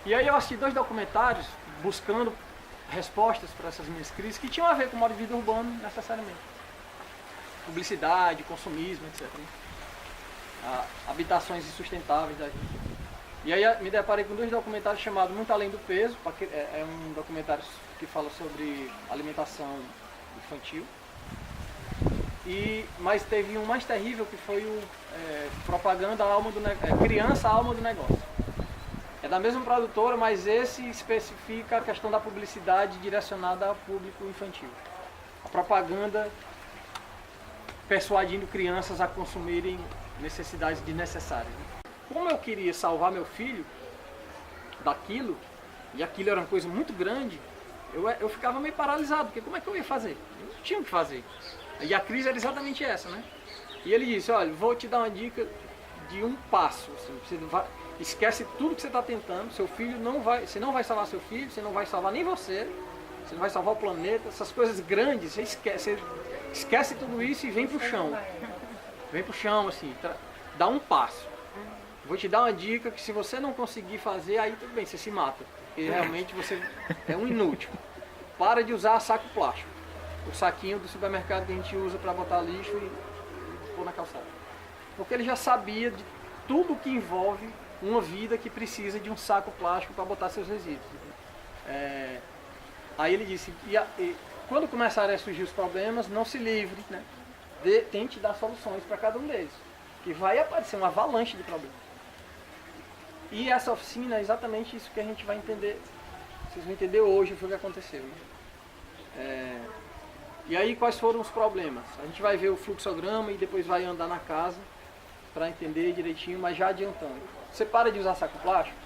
E aí eu assisti 2 documentários buscando respostas para essas minhas crises que tinham a ver com o modo de vida urbano necessariamente. Publicidade, consumismo, etc. Habitações insustentáveis da gente. E aí me deparei com 2 documentários chamados Muito Além do Peso, é um documentário que fala sobre alimentação infantil. Mas teve um mais terrível que foi o Propaganda Alma do Criança Alma do Negócio. É da mesma produtora, mas esse especifica a questão da publicidade direcionada ao público infantil. A propaganda persuadindo crianças a consumirem necessidades desnecessárias. Como eu queria salvar meu filho daquilo, e aquilo era uma coisa muito grande, eu ficava meio paralisado, porque como é que eu ia fazer? Eu não tinha o que fazer. E a crise era exatamente essa, né? E ele disse, olha, vou te dar uma dica de um passo. Você esquece tudo que você está tentando, seu filho não vai, você não vai salvar seu filho, você não vai salvar nem você não vai salvar o planeta, essas coisas grandes, você esquece tudo isso e vem pro chão. Vem pro chão, assim, dá um passo. Vou te dar uma dica que se você não conseguir fazer, aí tudo bem, você se mata. Porque realmente você é um inútil. Para de usar saco plástico. O saquinho do supermercado que a gente usa para botar lixo e pôr na calçada. Porque ele já sabia de tudo que envolve uma vida que precisa de um saco plástico para botar seus resíduos. Aí ele disse, quando começarem a surgir os problemas, não se livre, né? Tente dar soluções para cada um deles. Que vai aparecer uma avalanche de problemas. E essa oficina é exatamente isso que a gente vai entender. Vocês vão entender hoje o que aconteceu. E aí quais foram os problemas? A gente vai ver o fluxograma e depois vai andar na casa para entender direitinho, mas já adiantando. Você para de usar saco plástico,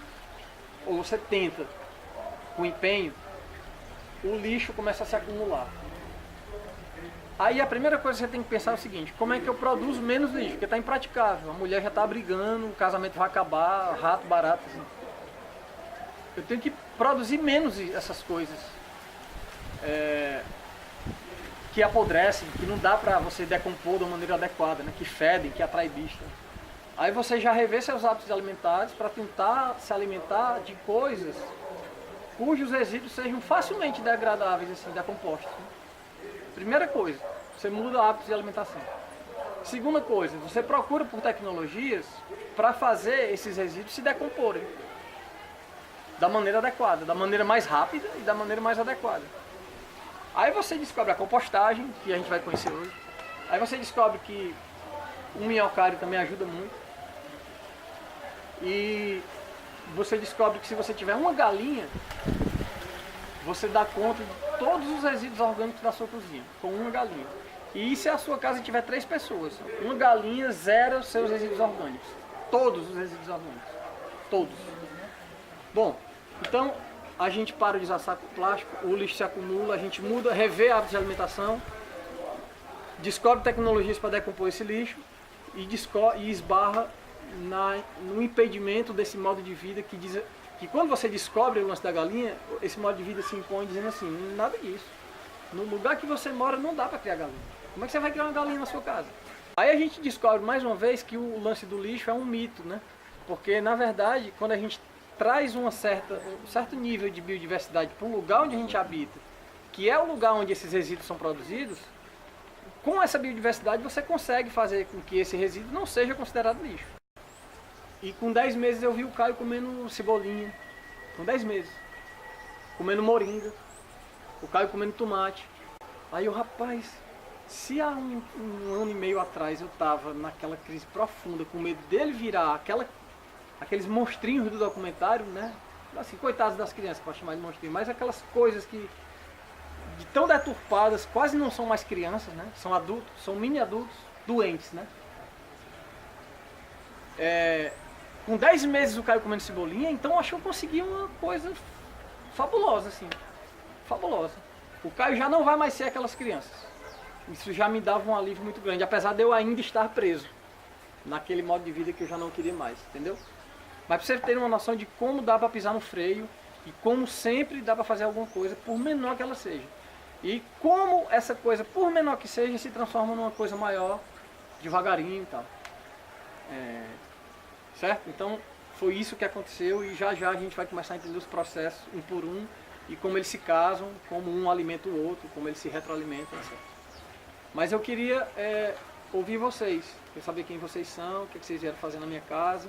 ou você tenta com empenho, o lixo começa a se acumular. Aí a primeira coisa que você tem que pensar é o seguinte, como é que eu produzo menos lixo? Porque está impraticável, a mulher já está brigando, o casamento vai acabar, rato, barato. Assim. Eu tenho que produzir menos essas coisas que apodrecem, que não dá para você decompor de uma maneira adequada, né? Que fedem, que atraem bicho. Aí você já revê seus hábitos alimentares para tentar se alimentar de coisas cujos resíduos sejam facilmente degradáveis, assim, decompostos. Primeira coisa, você muda hábitos de alimentação. Segunda coisa, você procura por tecnologias para fazer esses resíduos se decomporem da maneira adequada, da maneira mais rápida e da maneira mais adequada. Aí você descobre a compostagem, que a gente vai conhecer hoje. Aí você descobre que o minhocário também ajuda muito. E você descobre que se você tiver uma galinha, você dá conta de todos os resíduos orgânicos da sua cozinha, com uma galinha. E se a sua casa tiver 3 pessoas, uma galinha zera os seus resíduos orgânicos. Todos os resíduos orgânicos. Todos. Bom, então a gente para de usar saco plástico, o lixo se acumula, a gente muda, revê hábitos de alimentação, descobre tecnologias para decompor esse lixo e esbarra no impedimento desse modo de vida que diz que quando você descobre o lance da galinha, esse modo de vida se impõe dizendo assim, nada disso. No lugar que você mora não dá para criar galinha. Como é que você vai criar uma galinha na sua casa? Aí a gente descobre mais uma vez que o lance do lixo é um mito, né? Porque na verdade, quando a gente traz um certo nível de biodiversidade para um lugar onde a gente habita, que é o lugar onde esses resíduos são produzidos, com essa biodiversidade você consegue fazer com que esse resíduo não seja considerado lixo. E com 10 meses eu vi o Caio comendo cebolinha, com 10 meses, comendo moringa, o Caio comendo tomate. Aí o rapaz, se há um ano e meio atrás eu estava naquela crise profunda, com medo dele virar aqueles monstrinhos do documentário, né? Assim, coitados das crianças, para chamar de monstrinho, mas aquelas coisas que de tão deturpadas, quase não são mais crianças, né? São adultos, são mini adultos, doentes, né? Com 10 meses o Caio comendo cebolinha, então acho que eu consegui uma coisa fabulosa, assim. Fabulosa. O Caio já não vai mais ser aquelas crianças. Isso já me dava um alívio muito grande, apesar de eu ainda estar preso naquele modo de vida que eu já não queria mais, entendeu? Mas para vocês terem uma noção de como dá para pisar no freio e como sempre dá para fazer alguma coisa, por menor que ela seja. E como essa coisa, por menor que seja, se transforma numa coisa maior, devagarinho e tal. Certo? Então, foi isso que aconteceu e já já a gente vai começar a entender os processos um por um e como eles se casam, como um alimenta o outro, como eles se retroalimentam, etc. Mas eu queria ouvir vocês, queria saber quem vocês são, o que vocês vieram fazer na minha casa.